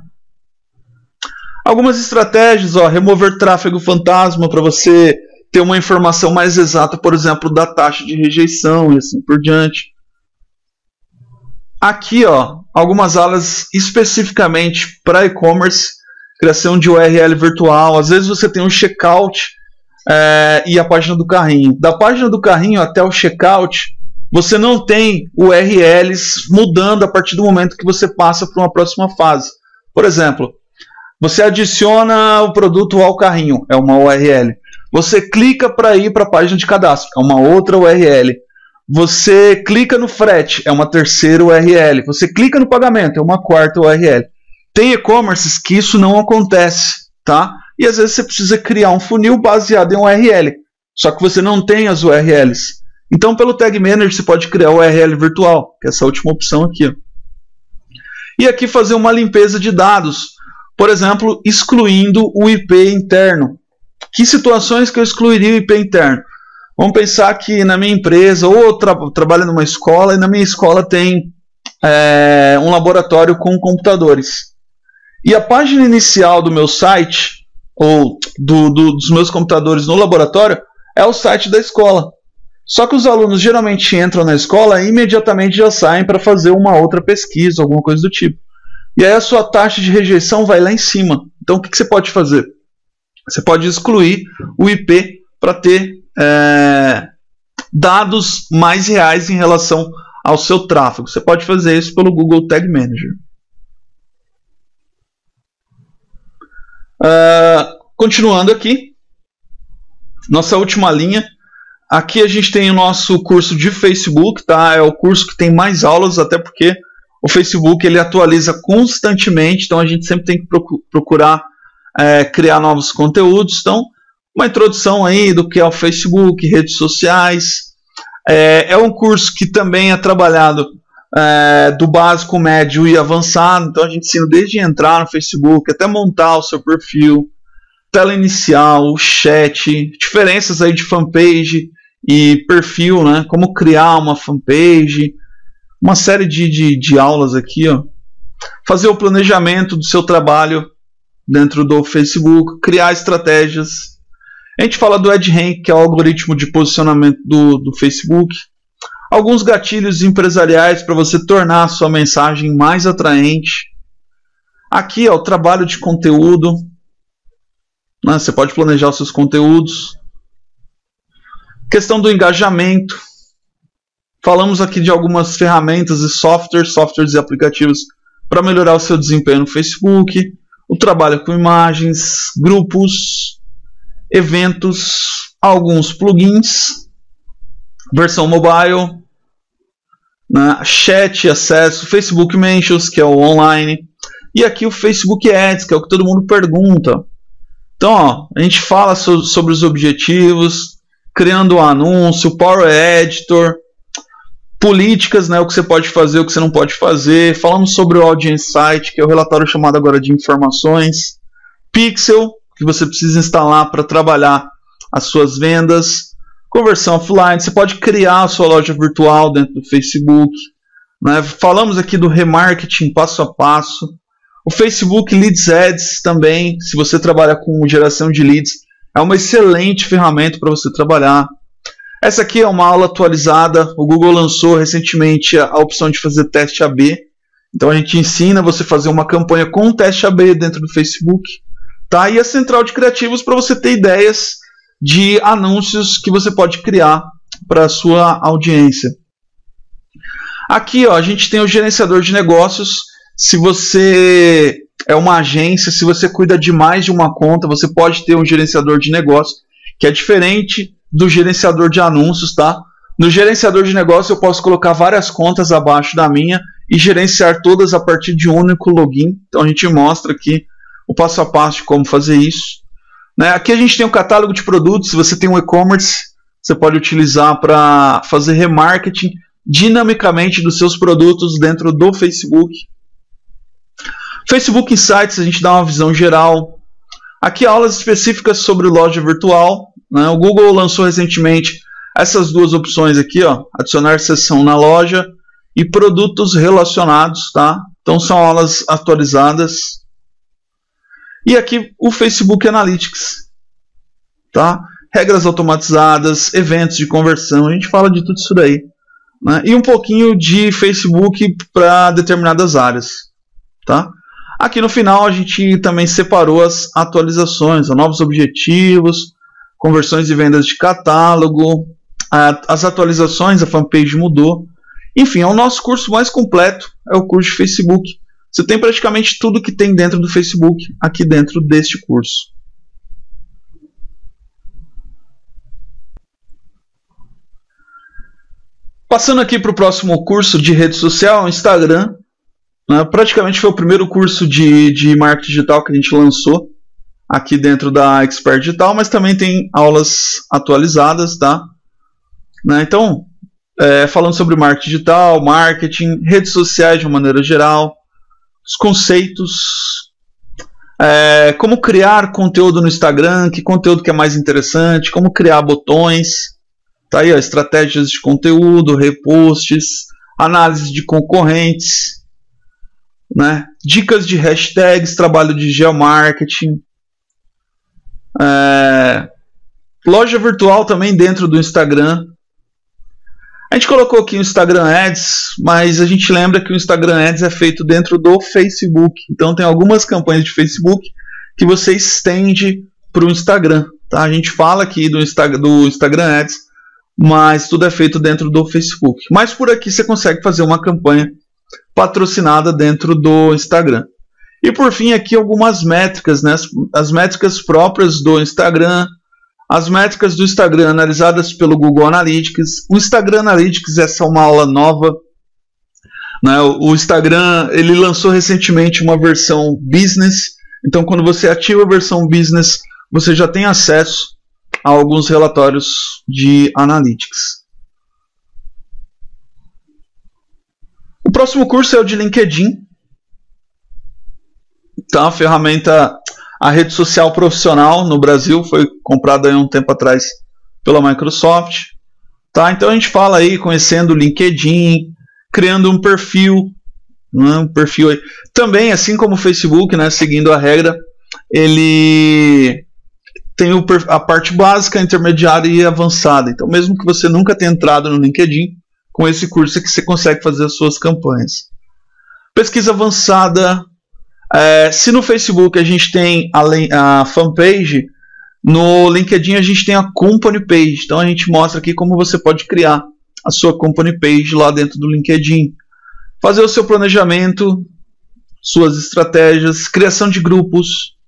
Algumas estratégias, ó, remover tráfego fantasma para você ter uma informação mais exata, por exemplo, da taxa de rejeição e assim por diante. Aqui, ó, algumas aulas especificamente para e-commerce, criação de URL virtual. Às vezes você tem um checkout e a página do carrinho. Da página do carrinho até o checkout, você não tem URLs mudando a partir do momento que você passa para uma próxima fase. Por exemplo, você adiciona o produto ao carrinho, é uma URL. Você clica para ir para a página de cadastro, é uma outra URL. Você clica no frete, é uma terceira URL. Você clica no pagamento, é uma quarta URL. Tem e-commerces que isso não acontece, tá? E às vezes você precisa criar um funil baseado em URL, só que você não tem as URLs. Então, pelo Tag Manager, você pode criar URL virtual, que é essa última opção aqui, ó. E aqui fazer uma limpeza de dados, por exemplo, excluindo o IP interno. Que situações que eu excluiria o IP interno? Vamos pensar que na minha empresa, ou eu trabalho numa escola, e na minha escola tem um laboratório com computadores. E a página inicial do meu site, ou dos meus computadores no laboratório, é o site da escola. Só que os alunos geralmente entram na escola e imediatamente já saem para fazer uma outra pesquisa, alguma coisa do tipo. E aí a sua taxa de rejeição vai lá em cima. Então o que você pode fazer? Você pode excluir o IP para ter dados mais reais em relação ao seu tráfego. Você pode fazer isso pelo Google Tag Manager. Continuando aqui, nossa última linha. Aqui a gente tem o nosso curso de Facebook, tá? É o curso que tem mais aulas, até porque o Facebook ele atualiza constantemente, então a gente sempre tem que procurar criar novos conteúdos. Então, uma introdução aí do que é o Facebook, redes sociais. É um curso que também é trabalhado do básico, médio e avançado. Então a gente ensina desde entrar no Facebook até montar o seu perfil, tela inicial, chat, diferenças aí de fanpage e perfil, né? Como criar uma fanpage, uma série de aulas aqui, ó. Fazer o planejamento do seu trabalho dentro do Facebook, criar estratégias. A gente fala do AdRank, que é o algoritmo de posicionamento do Facebook. Alguns gatilhos empresariais para você tornar a sua mensagem mais atraente. Aqui, ó, o trabalho de conteúdo. Né? Você pode planejar os seus conteúdos. Questão do engajamento. Falamos aqui de algumas ferramentas e softwares e aplicativos para melhorar o seu desempenho no Facebook. O trabalho com imagens, grupos, eventos, alguns plugins, versão mobile, né, chat, acesso, Facebook Mentions, que é o online, e aqui o Facebook Ads, que é o que todo mundo pergunta. Então, ó, a gente fala sobre os objetivos, criando um anúncio, Power Editor, políticas, né, o que você pode fazer, o que você não pode fazer. Falamos sobre o Audience Site, que é o relatório chamado agora de informações. Pixel, que você precisa instalar para trabalhar as suas vendas. Conversão offline, você pode criar a sua loja virtual dentro do Facebook. Né? Falamos aqui do remarketing passo a passo. O Facebook Leads Ads também, se você trabalha com geração de leads, é uma excelente ferramenta para você trabalhar. Essa aqui é uma aula atualizada. O Google lançou recentemente a opção de fazer teste AB. Então a gente ensina você a fazer uma campanha com teste AB dentro do Facebook. Tá? E a central de criativos para você ter ideias de anúncios que você pode criar para a sua audiência. Aqui, ó, a gente tem o gerenciador de negócios. Se você é uma agência, se você cuida de mais de uma conta, você pode ter um gerenciador de negócios, que é diferente do gerenciador de anúncios, tá? No gerenciador de negócios eu posso colocar várias contas abaixo da minha e gerenciar todas a partir de um único login. Então a gente mostra aqui o passo a passo de como fazer isso. Né? Aqui a gente tem um catálogo de produtos. Se você tem um e-commerce, você pode utilizar para fazer remarketing dinamicamente dos seus produtos dentro do Facebook. Facebook Insights, a gente dá uma visão geral. Aqui aulas específicas sobre loja virtual, né? O Google lançou recentemente essas duas opções aqui, ó, adicionar seção na loja e produtos relacionados, tá? Então são aulas atualizadas. E aqui o Facebook Analytics, tá? Regras automatizadas, eventos de conversão, a gente fala de tudo isso daí, né? E um pouquinho de Facebook para determinadas áreas, tá? Aqui no final a gente também separou as atualizações, novos objetivos, conversões e vendas de catálogo, as atualizações, a fanpage mudou. Enfim, é o nosso curso mais completo, é o curso de Facebook. Você tem praticamente tudo que tem dentro do Facebook aqui dentro deste curso. Passando aqui para o próximo curso de rede social, Instagram. Praticamente foi o primeiro curso de marketing digital que a gente lançou aqui dentro da Expert Digital, mas também tem aulas atualizadas, tá? Então, falando sobre marketing digital, marketing, redes sociais de uma maneira geral, os conceitos, como criar conteúdo no Instagram, que conteúdo que é mais interessante, como criar botões, tá aí, ó, estratégias de conteúdo, reposts, análise de concorrentes, né? Dicas de hashtags, trabalho de geomarketing, loja virtual também dentro do Instagram. A gente colocou aqui o Instagram Ads, mas a gente lembra que o Instagram Ads é feito dentro do Facebook. Então tem algumas campanhas de Facebook que você estende para o Instagram, tá? A gente fala aqui do Instagram Ads, mas tudo é feito dentro do Facebook. Mas por aqui você consegue fazer uma campanha patrocinada dentro do Instagram. E por fim aqui algumas métricas, né? As métricas próprias do Instagram, as métricas do Instagram analisadas pelo Google Analytics. O Instagram Analytics, essa é uma aula nova, né? O Instagram ele lançou recentemente uma versão Business, então quando você ativa a versão Business você já tem acesso a alguns relatórios de Analytics. O próximo curso é o de LinkedIn, tá? A ferramenta, a rede social profissional no Brasil, foi comprada há um tempo atrás pela Microsoft, tá? Então a gente fala aí, conhecendo o LinkedIn, criando um perfil, né? Um perfil aí. Também, assim como o Facebook, né? Seguindo a regra, ele tem a parte básica, intermediária e avançada. Então, mesmo que você nunca tenha entrado no LinkedIn, com esse curso é que você consegue fazer as suas campanhas. Pesquisa avançada. Se no Facebook a gente tem a fanpage, no LinkedIn a gente tem a company page. Então a gente mostra aqui como você pode criar a sua company page lá dentro do LinkedIn. Fazer o seu planejamento, suas estratégias, criação de grupos,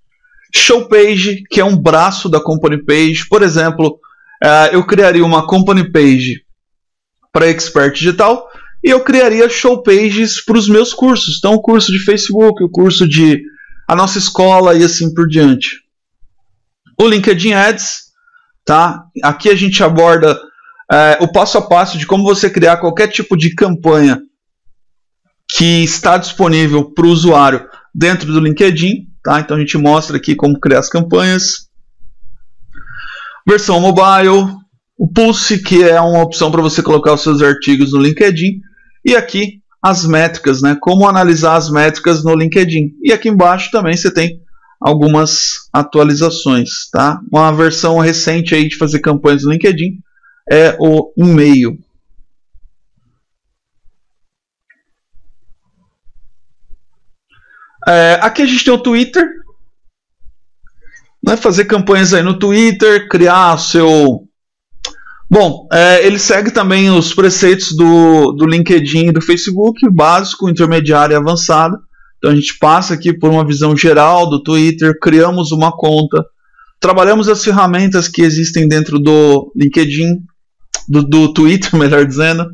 show page, que é um braço da company page. Por exemplo, eu criaria uma company page para Expert Digital e eu criaria show pages para os meus cursos. Então, o curso de Facebook, o curso de a nossa escola e assim por diante. O LinkedIn Ads, tá? Aqui a gente aborda o passo a passo de como você criar qualquer tipo de campanha que está disponível para o usuário dentro do LinkedIn, tá? Então a gente mostra aqui como criar as campanhas. Versão mobile. O Pulse, que é uma opção para você colocar os seus artigos no LinkedIn. E aqui as métricas, né? Como analisar as métricas no LinkedIn. E aqui embaixo também você tem algumas atualizações, tá? Uma versão recente aí de fazer campanhas no LinkedIn é o e-mail. Aqui a gente tem o Twitter, né? Fazer campanhas aí no Twitter, criar o seu... Bom, ele segue também os preceitos do LinkedIn e do Facebook, básico, intermediário e avançado. Então a gente passa aqui por uma visão geral do Twitter, criamos uma conta, trabalhamos as ferramentas que existem dentro do LinkedIn, do Twitter, melhor dizendo.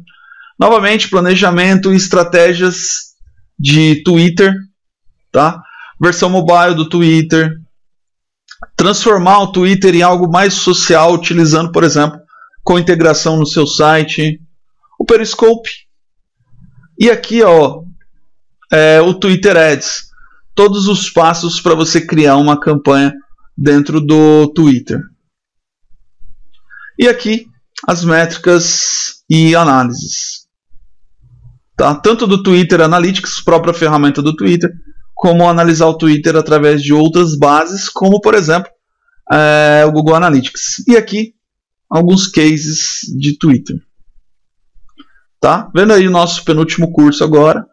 Novamente, planejamento e estratégias de Twitter, tá? Versão mobile do Twitter. Transformar o Twitter em algo mais social, utilizando, por exemplo, com integração no seu site, o Periscope. E aqui, ó, o Twitter Ads. todos os passos para você criar uma campanha dentro do Twitter. E aqui as métricas e análises. Tá? Tanto do Twitter Analytics, própria ferramenta do Twitter, como analisar o Twitter através de outras bases, como por exemplo o Google Analytics. E aqui alguns cases de Twitter. Tá? Vendo aí o nosso penúltimo curso agora,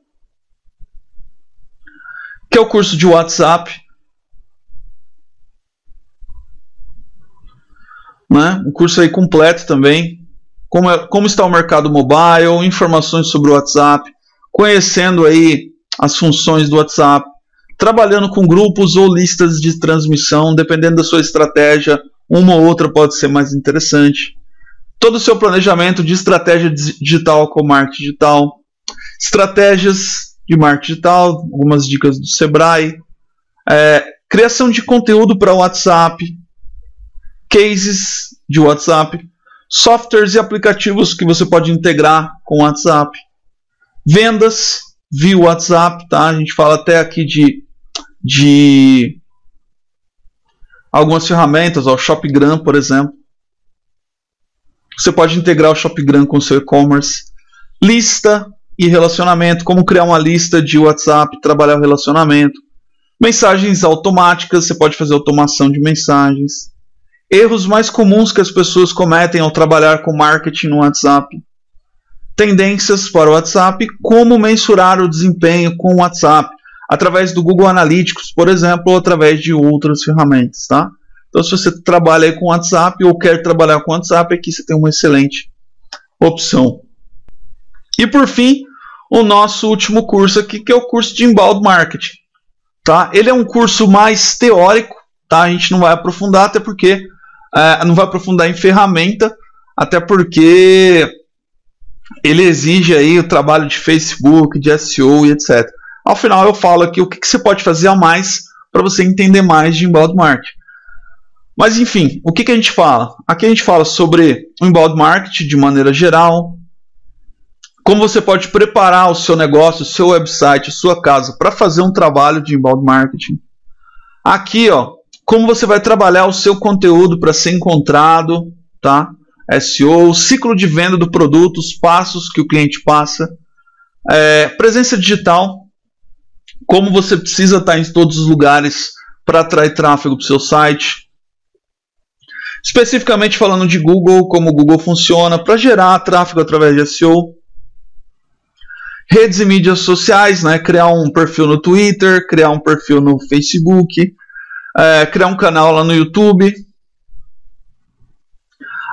que é o curso de WhatsApp. Né? Um curso aí completo também. Como está o mercado mobile, informações sobre o WhatsApp, conhecendo aí as funções do WhatsApp, trabalhando com grupos ou listas de transmissão, dependendo da sua estratégia, uma ou outra pode ser mais interessante. Todo o seu planejamento de estratégia digital com marketing digital, estratégias de marketing digital, algumas dicas do Sebrae, criação de conteúdo para o WhatsApp, cases de WhatsApp, softwares e aplicativos que você pode integrar com o WhatsApp, vendas via WhatsApp, tá? A gente fala até aqui de algumas ferramentas, o Shopgram, por exemplo. Você pode integrar o Shopgram com o seu e-commerce, lista e relacionamento, como criar uma lista de WhatsApp, trabalhar o relacionamento, mensagens automáticas, você pode fazer automação de mensagens, erros mais comuns que as pessoas cometem ao trabalhar com marketing no WhatsApp, tendências para o WhatsApp, como mensurar o desempenho com o WhatsApp, através do Google Analytics, por exemplo, ou através de outras ferramentas, tá? Então, se você trabalha aí com WhatsApp ou quer trabalhar com WhatsApp, aqui você tem uma excelente opção. E por fim, o nosso último curso aqui, que é o curso de Inbound Marketing, tá? Ele é um curso mais teórico, tá? A gente não vai aprofundar, até porque não vai aprofundar em ferramenta, até porque ele exige aí o trabalho de Facebook, de SEO e etc. Ao final eu falo aqui o que você pode fazer a mais para você entender mais de Inbound Marketing. Mas enfim, o que a gente fala? Aqui a gente fala sobre o Inbound Marketing de maneira geral, como você pode preparar o seu negócio, o seu website, a sua casa para fazer um trabalho de Inbound Marketing. Aqui, ó, como você vai trabalhar o seu conteúdo para ser encontrado, tá? SEO, ciclo de venda do produto, os passos que o cliente passa, presença digital, como você precisa estar em todos os lugares para atrair tráfego para o seu site. Especificamente falando de Google, como o Google funciona para gerar tráfego através de SEO. Redes e mídias sociais, né? Criar um perfil no Twitter, criar um perfil no Facebook, criar um canal lá no YouTube.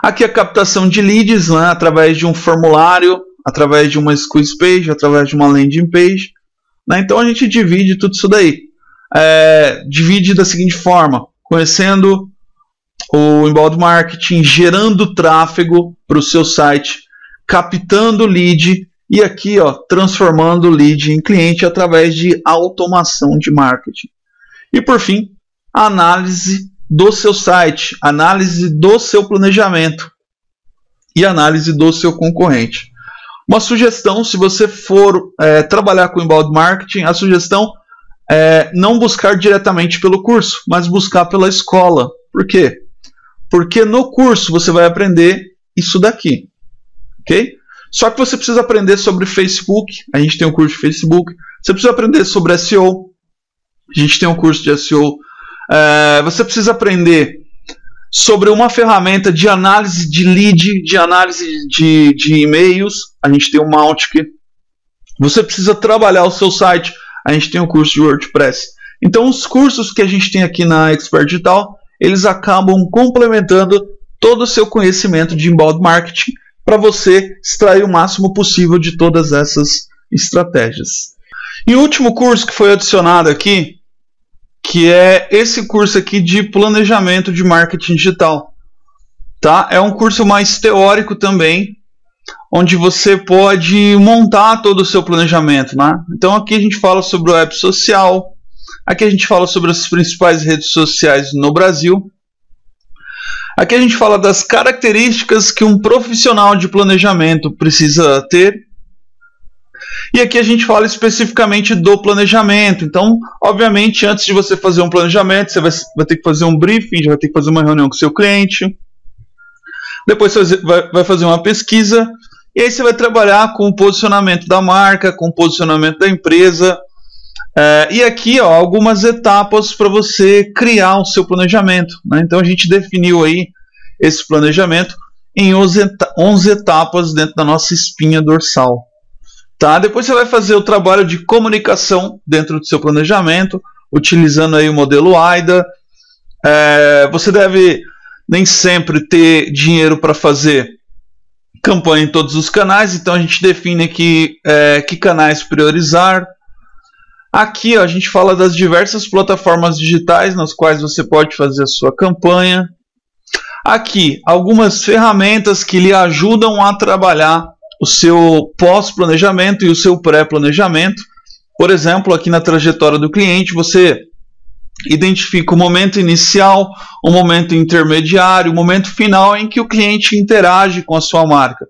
Aqui a captação de leads, né? Através de um formulário, através de uma squeeze page, através de uma landing page. Né? Então a gente divide tudo isso daí. Divide da seguinte forma: conhecendo o Inbound Marketing, gerando tráfego para o seu site, captando lead e aqui, ó, transformando o lead em cliente através de automação de marketing. E por fim, a análise do seu site, análise do seu planejamento e análise do seu concorrente. Uma sugestão, se você for trabalhar com Inbound Marketing, a sugestão é não buscar diretamente pelo curso, mas buscar pela escola. Por quê? Porque no curso você vai aprender isso daqui, ok? Só que você precisa aprender sobre Facebook, a gente tem um curso de Facebook. Você precisa aprender sobre SEO, a gente tem um curso de SEO. Você precisa aprender sobre uma ferramenta de análise de lead, de análise de e-mails, a gente tem o Mautic. Você precisa trabalhar o seu site, a gente tem um curso de WordPress. Então os cursos que a gente tem aqui na Expert Digital, eles acabam complementando todo o seu conhecimento de Inbound Marketing para você extrair o máximo possível de todas essas estratégias. E o último curso que foi adicionado aqui, que é esse curso aqui de planejamento de marketing digital. Tá? É um curso mais teórico também, onde você pode montar todo o seu planejamento. Né? Então aqui a gente fala sobre o web social, aqui a gente fala sobre as principais redes sociais no Brasil. Aqui a gente fala das características que um profissional de planejamento precisa ter. E aqui a gente fala especificamente do planejamento. Então, obviamente, antes de você fazer um planejamento, você vai ter que fazer um briefing, já vai ter que fazer uma reunião com o seu cliente. Depois você vai fazer uma pesquisa. E aí você vai trabalhar com o posicionamento da marca, com o posicionamento da empresa. E aqui, ó, algumas etapas para você criar o seu planejamento, né? Então a gente definiu aí esse planejamento em 11 etapas dentro da nossa espinha dorsal. Tá? Depois você vai fazer o trabalho de comunicação dentro do seu planejamento, utilizando aí o modelo AIDA. Você deve nem sempre ter dinheiro para fazer campanha em todos os canais, então a gente define aqui que canais priorizar. Aqui, ó, a gente fala das diversas plataformas digitais nas quais você pode fazer a sua campanha. Aqui, algumas ferramentas que lhe ajudam a trabalhar o seu pós-planejamento e o seu pré-planejamento. Por exemplo, aqui na trajetória do cliente, você identifica o momento inicial, o momento intermediário, o momento final em que o cliente interage com a sua marca.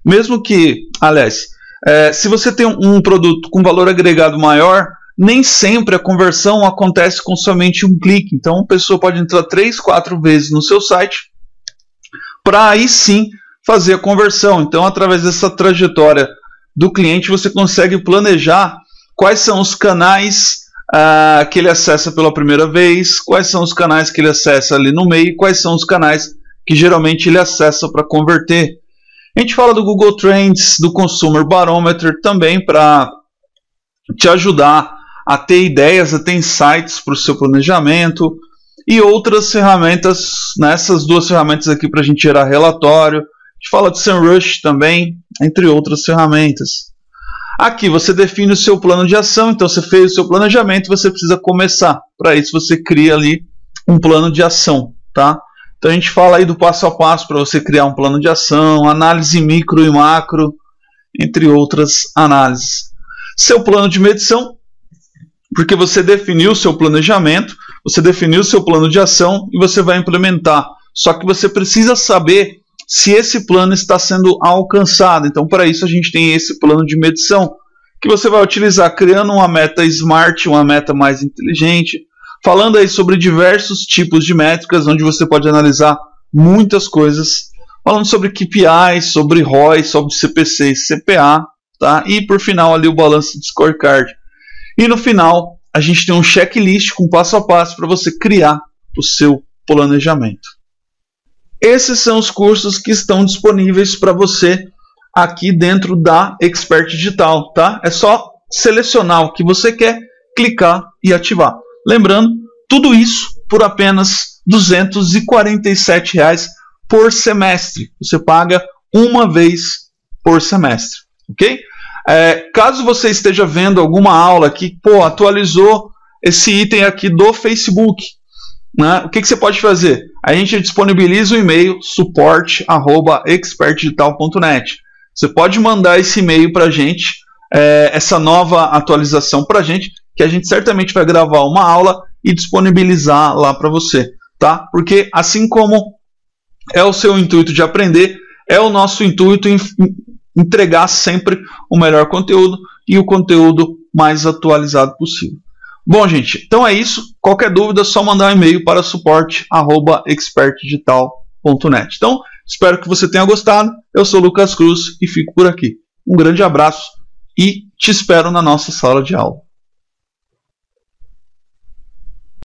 Mesmo que, aliás, se você tem um produto com valor agregado maior, nem sempre a conversão acontece com somente um clique. Então, a pessoa pode entrar 3, 4 vezes no seu site para aí sim fazer a conversão. Então, através dessa trajetória do cliente, você consegue planejar quais são os canais que ele acessa pela primeira vez, quais são os canais que ele acessa ali no meio, quais são os canais que geralmente ele acessa para converter. A gente fala do Google Trends, do Consumer Barometer também para te ajudar a ter ideias, a ter insights para o seu planejamento e outras ferramentas, nessas duas ferramentas aqui para a gente gerar relatório. A gente fala de SEMrush também, entre outras ferramentas. Aqui você define o seu plano de ação, então você fez o seu planejamento, você precisa começar. Para isso você cria ali um plano de ação, tá? Então a gente fala aí do passo a passo para você criar um plano de ação, análise micro e macro, entre outras análises. Seu plano de medição, porque você definiu o seu planejamento, você definiu o seu plano de ação e você vai implementar. Só que você precisa saber se esse plano está sendo alcançado. Então, para isso, a gente tem esse plano de medição, que você vai utilizar criando uma meta smart, uma meta mais inteligente, falando aí sobre diversos tipos de métricas, onde você pode analisar muitas coisas, falando sobre KPIs, sobre ROI, sobre CPC e CPA, tá? E, por final, ali o balanço de scorecard. E no final, a gente tem um checklist com passo a passo para você criar o seu planejamento. Esses são os cursos que estão disponíveis para você aqui dentro da Expert Digital, tá? É só selecionar o que você quer, clicar e ativar. Lembrando, tudo isso por apenas R$ 247 por semestre. Você paga uma vez por semestre, ok? Caso você esteja vendo alguma aula que atualizou esse item aqui do Facebook, né? O que você pode fazer? A gente disponibiliza o e-mail suporte@expertdigital.net. Você pode mandar esse e-mail para a gente, essa nova atualização para a gente, que a gente certamente vai gravar uma aula e disponibilizar lá para você, tá? Porque assim como é o seu intuito de aprender, é o nosso intuito em entregar sempre o melhor conteúdo e o conteúdo mais atualizado possível. Bom, gente, então é isso. Qualquer dúvida é só mandar um e-mail para suporte@expertdigital.net. Então, espero que você tenha gostado. Eu sou o Lucas Cruz e fico por aqui. Um grande abraço e te espero na nossa sala de aula.